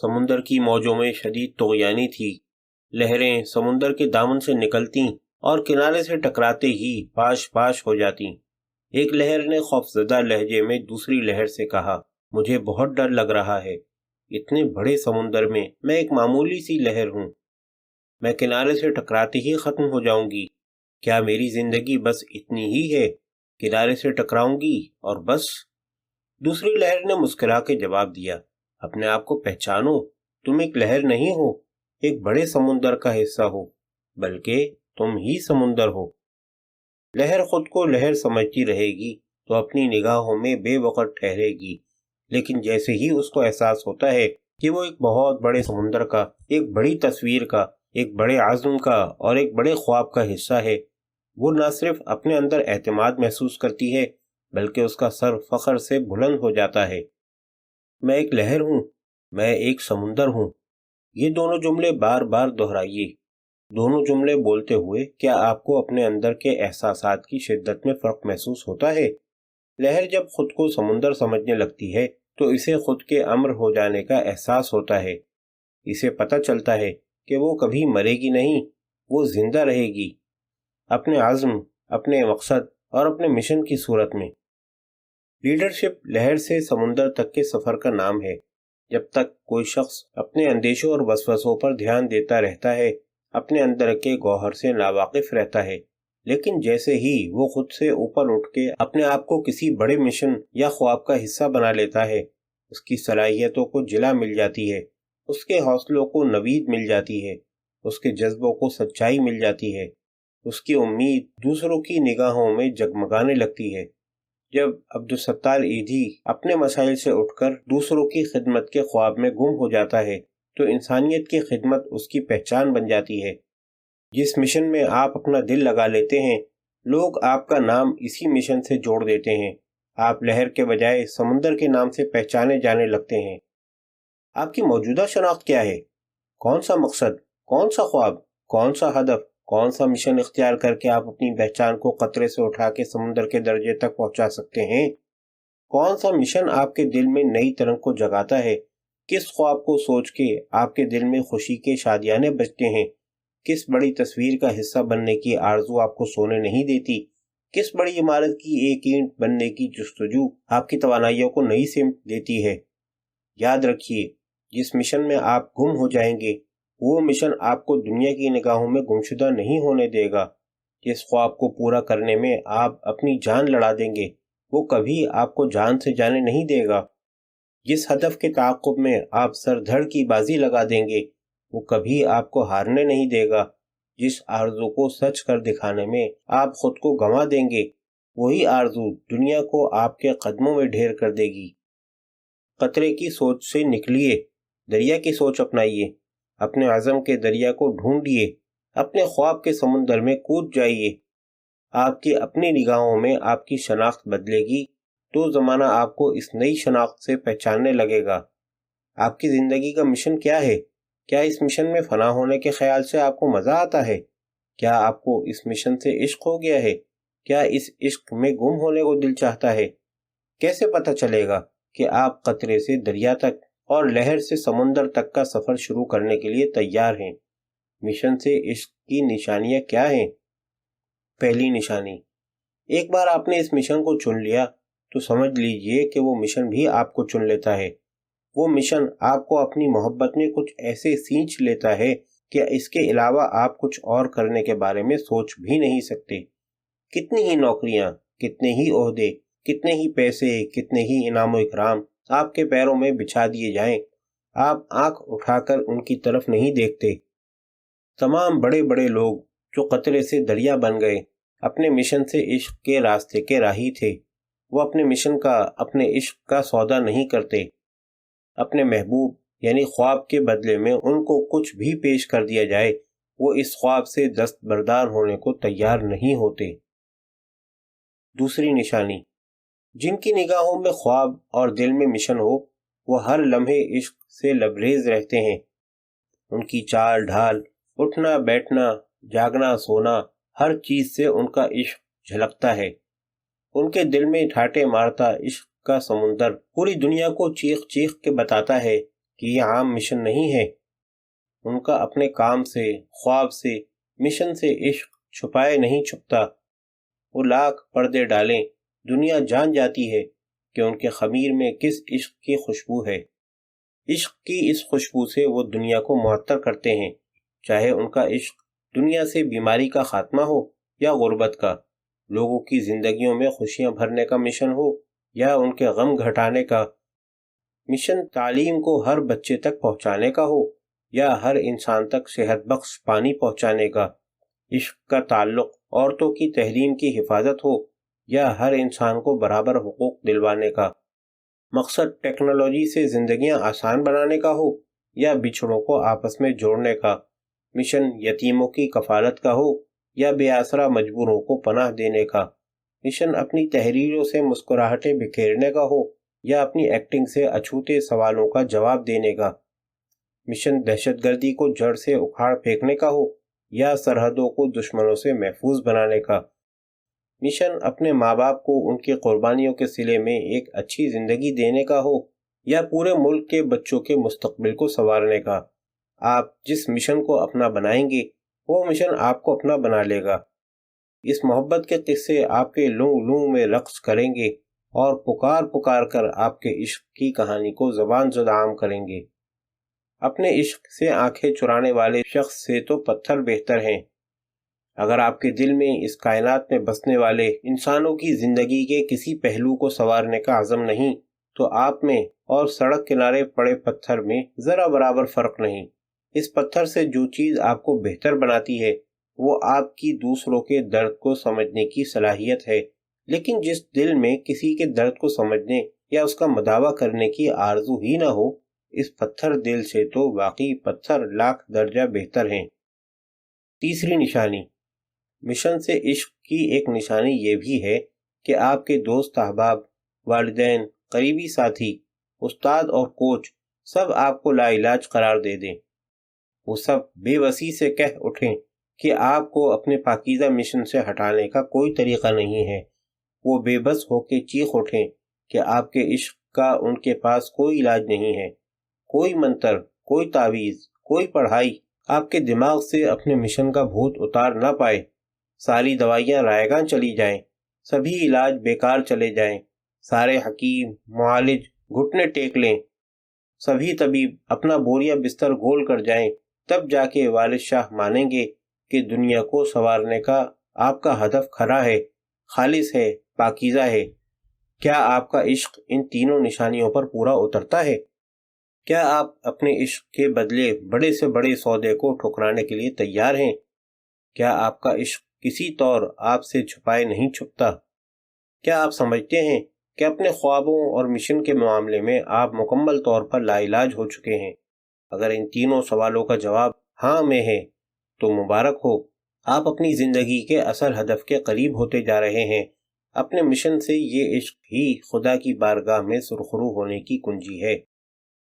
سمندر کی موجوں میں شدید طغیانی تھی۔ لہریں سمندر کے دامن سے نکلتیں اور کنارے سے ٹکراتے ہی پاش پاش ہو جاتیں۔ ایک لہر نے خوفزدہ لہجے میں دوسری لہر سے کہا، مجھے بہت ڈر لگ رہا ہے۔ اتنے بڑے سمندر میں میں ایک معمولی سی لہر ہوں۔ میں کنارے سے ٹکراتے ہی ختم ہو جاؤں گی۔ کیا میری زندگی بس اتنی ہی ہے؟ کنارے سے ٹکراؤں گی اور بس؟ دوسری لہر نے مسکرا کے جواب دیا، اپنے آپ کو پہچانو، تم ایک لہر نہیں ہو، ایک بڑے سمندر کا حصہ ہو، بلکہ تم ہی سمندر ہو۔ لہر خود کو لہر سمجھتی رہے گی تو اپنی نگاہوں میں بے وقت ٹھہرے گی، لیکن جیسے ہی اس کو احساس ہوتا ہے کہ وہ ایک بہت بڑے سمندر کا، ایک بڑی تصویر کا، ایک بڑے عزم کا اور ایک بڑے خواب کا حصہ ہے، وہ نہ صرف اپنے اندر اعتماد محسوس کرتی ہے بلکہ اس کا سر فخر سے بلند ہو جاتا ہے۔ میں ایک لہر ہوں، میں ایک سمندر ہوں۔ یہ دونوں جملے بار بار دہرائیے۔ دونوں جملے بولتے ہوئے کیا آپ کو اپنے اندر کے احساسات کی شدت میں فرق محسوس ہوتا ہے؟ لہر جب خود کو سمندر سمجھنے لگتی ہے تو اسے خود کے امر ہو جانے کا احساس ہوتا ہے۔ اسے پتہ چلتا ہے کہ وہ کبھی مرے گی نہیں، وہ زندہ رہے گی، اپنے عزم، اپنے مقصد اور اپنے مشن کی صورت میں۔ لیڈرشپ لہر سے سمندر تک کے سفر کا نام ہے۔ جب تک کوئی شخص اپنے اندیشوں اور وسوسوں پر دھیان دیتا رہتا ہے، اپنے اندر کے گوہر سے ناواقف رہتا ہے، لیکن جیسے ہی وہ خود سے اوپر اٹھ کے اپنے آپ کو کسی بڑے مشن یا خواب کا حصہ بنا لیتا ہے، اس کی صلاحیتوں کو جلا مل جاتی ہے، اس کے حوصلوں کو نوید مل جاتی ہے، اس کے جذبوں کو سچائی مل جاتی ہے، اس کی امید دوسروں کی نگاہوں میں جگمگانے لگتی ہے۔ جب عبدالستار ایدھی اپنے مسائل سے اٹھ کر دوسروں کی خدمت کے خواب میں گم ہو جاتا ہے تو انسانیت کی خدمت اس کی پہچان بن جاتی ہے۔ جس مشن میں آپ اپنا دل لگا لیتے ہیں، لوگ آپ کا نام اسی مشن سے جوڑ دیتے ہیں۔ آپ لہر کے بجائے سمندر کے نام سے پہچانے جانے لگتے ہیں۔ آپ کی موجودہ شناخت کیا ہے؟ کون سا مقصد، کون سا خواب، کون سا ہدف، کون سا مشن اختیار کر کے آپ اپنی پہچان کو قطرے سے اٹھا کے سمندر کے درجے تک پہنچا سکتے ہیں؟ کون سا مشن آپ کے دل میں نئی ترنگ کو جگاتا ہے؟ کس خواب کو سوچ کے آپ کے دل میں خوشی کے شادیانے بجتے ہیں؟ کس بڑی تصویر کا حصہ بننے کی آرزو آپ کو سونے نہیں دیتی؟ کس بڑی عمارت کی ایک اینٹ بننے کی جستجو آپ کی توانائیوں کو نئی سمت دیتی ہے؟ یاد رکھیے، جس مشن میں آپ گم ہو جائیں گے، وہ مشن آپ کو دنیا کی نگاہوں میں گمشدہ نہیں ہونے دے گا۔ جس خواب کو پورا کرنے میں آپ اپنی جان لڑا دیں گے، وہ کبھی آپ کو جان سے جانے نہیں دے گا۔ جس ہدف کے تعاقب میں آپ سر دھڑ کی بازی لگا دیں گے، وہ کبھی آپ کو ہارنے نہیں دے گا۔ جس آرزو کو سچ کر دکھانے میں آپ خود کو گنوا دیں گے، وہی آرزو دنیا کو آپ کے قدموں میں ڈھیر کر دے گی۔ قطرے کی سوچ سے نکلیے، دریا کی سوچ اپنائیے، اپنے عزم کے دریا کو ڈھونڈیے، اپنے خواب کے سمندر میں کود جائیے۔ آپ کی اپنی نگاہوں میں آپ کی شناخت بدلے گی تو زمانہ آپ کو اس نئی شناخت سے پہچاننے لگے گا۔ آپ کی زندگی کا مشن کیا ہے؟ کیا اس مشن میں فنا ہونے کے خیال سے آپ کو مزہ آتا ہے؟ کیا آپ کو اس مشن سے عشق ہو گیا ہے؟ کیا اس عشق میں گم ہونے کو دل چاہتا ہے؟ کیسے پتہ چلے گا کہ آپ قطرے سے دریا تک اور لہر سے سمندر تک کا سفر شروع کرنے کے لیے تیار ہیں؟ مشن سے عشق کی نشانیاں کیا ہیں؟ پہلی نشانی، ایک بار آپ نے اس مشن کو چن لیا تو سمجھ لیجئے کہ وہ مشن بھی آپ کو چن لیتا ہے۔ وہ مشن آپ کو اپنی محبت میں کچھ ایسے سینچ لیتا ہے کہ اس کے علاوہ آپ کچھ اور کرنے کے بارے میں سوچ بھی نہیں سکتے۔ کتنی ہی نوکریاں، کتنے ہی عہدے، کتنے ہی پیسے، کتنے ہی انعام و اکرام آپ کے پیروں میں بچھا دیے جائیں، آپ آنکھ اٹھا کر ان کی طرف نہیں دیکھتے۔ تمام بڑے بڑے لوگ جو قطرے سے دریا بن گئے، اپنے مشن سے عشق کے راستے کے راہی تھے۔ وہ اپنے مشن کا، اپنے عشق کا سودا نہیں کرتے۔ اپنے محبوب یعنی خواب کے بدلے میں ان کو کچھ بھی پیش کر دیا جائے، وہ اس خواب سے دستبردار ہونے کو تیار نہیں ہوتے۔ دوسری نشانی، جن کی نگاہوں میں خواب اور دل میں مشن ہو، وہ ہر لمحے عشق سے لبریز رہتے ہیں۔ ان کی چال ڈھال، اٹھنا بیٹھنا، جاگنا سونا، ہر چیز سے ان کا عشق جھلکتا ہے۔ ان کے دل میں ٹھاٹے مارتا عشق کا سمندر پوری دنیا کو چیخ چیخ کے بتاتا ہے کہ یہ عام مشن نہیں ہے۔ ان کا اپنے کام سے، خواب سے، مشن سے عشق چھپائے نہیں چھپتا۔ وہ لاکھ پردے ڈالیں، دنیا جان جاتی ہے کہ ان کے خمیر میں کس عشق کی خوشبو ہے۔ عشق کی اس خوشبو سے وہ دنیا کو معطر کرتے ہیں، چاہے ان کا عشق دنیا سے بیماری کا خاتمہ ہو یا غربت کا، لوگوں کی زندگیوں میں خوشیاں بھرنے کا مشن ہو یا ان کے غم گھٹانے کا مشن، تعلیم کو ہر بچے تک پہنچانے کا ہو یا ہر انسان تک صحت بخش پانی پہنچانے کا، عشق کا تعلق عورتوں کی تحریم کی حفاظت ہو یا ہر انسان کو برابر حقوق دلوانے کا، مقصد ٹیکنالوجی سے زندگیاں آسان بنانے کا ہو یا بچھڑوں کو آپس میں جوڑنے کا، مشن یتیموں کی کفالت کا ہو یا بے آسرا مجبوروں کو پناہ دینے کا، مشن اپنی تحریروں سے مسکراہٹیں بکھیرنے کا ہو یا اپنی ایکٹنگ سے اچھوتے سوالوں کا جواب دینے کا، مشن دہشت گردی کو جڑ سے اکھاڑ پھینکنے کا ہو یا سرحدوں کو دشمنوں سے محفوظ بنانے کا، مشن اپنے ماں باپ کو ان کی قربانیوں کے صلے میں ایک اچھی زندگی دینے کا ہو یا پورے ملک کے بچوں کے مستقبل کو سنوارنے کا۔ آپ جس مشن کو اپنا بنائیں گے وہ مشن آپ کو اپنا بنا لے گا۔ اس محبت کے قصے آپ کے لونگ لونگ میں رقص کریں گے اور پکار پکار کر آپ کے عشق کی کہانی کو زبان زد عام کریں گے۔ اپنے عشق سے آنکھیں چرانے والے شخص سے تو پتھر بہتر ہیں۔ اگر آپ کے دل میں اس کائنات میں بسنے والے انسانوں کی زندگی کے کسی پہلو کو سنوارنے کا عزم نہیں تو آپ میں اور سڑک کنارے پڑے پتھر میں ذرا برابر فرق نہیں۔ اس پتھر سے جو چیز آپ کو بہتر بناتی ہے وہ آپ کی دوسروں کے درد کو سمجھنے کی صلاحیت ہے، لیکن جس دل میں کسی کے درد کو سمجھنے یا اس کا مداوع کرنے کی آرزو ہی نہ ہو، اس پتھر دل سے تو واقعی پتھر لاکھ درجہ بہتر ہیں۔ تیسری نشانی، مشن سے عشق کی ایک نشانی یہ بھی ہے کہ آپ کے دوست احباب، والدین، قریبی ساتھی، استاد اور کوچ سب آپ کو لا علاج قرار دے دیں۔ وہ سب بے بسی سے کہہ اٹھیں کہ آپ کو اپنے پاکیزہ مشن سے ہٹانے کا کوئی طریقہ نہیں ہے۔ وہ بے بس ہو کے چیخ اٹھیں کہ آپ کے عشق کا ان کے پاس کوئی علاج نہیں ہے، کوئی منتر، کوئی تعویذ، کوئی پڑھائی آپ کے دماغ سے اپنے مشن کا بھوت اتار نہ پائے۔ ساری دوائیاں رائیگاں چلی جائیں، سبھی علاج بیکار چلے جائیں، سارے حکیم، معالج گھٹنے ٹیک لیں، سبھی طبیب اپنا بوریا بستر گول کر جائیں، تب جا کے والد شاہ مانیں گے کہ دنیا کو سنوارنے کا آپ کا ہدف کھرا ہے، خالص ہے، پاکیزہ ہے۔ کیا آپ کا عشق ان تینوں نشانیوں پر پورا اترتا ہے؟ کیا آپ اپنے عشق کے بدلے بڑے سے بڑے سودے کو ٹھکرانے کے لیے تیار ہیں؟ کیا آپ کا عشق کسی طور آپ سے چھپائے نہیں چھپتا؟ کیا آپ سمجھتے ہیں کہ اپنے خوابوں اور مشن کے معاملے میں آپ مکمل طور پر لا علاج ہو چکے ہیں؟ اگر ان تینوں سوالوں کا جواب ہاں میں ہے تو مبارک ہو، آپ اپنی زندگی کے اصل ہدف کے قریب ہوتے جا رہے ہیں۔ اپنے مشن سے یہ عشق ہی خدا کی بارگاہ میں سرخرو ہونے کی کنجی ہے۔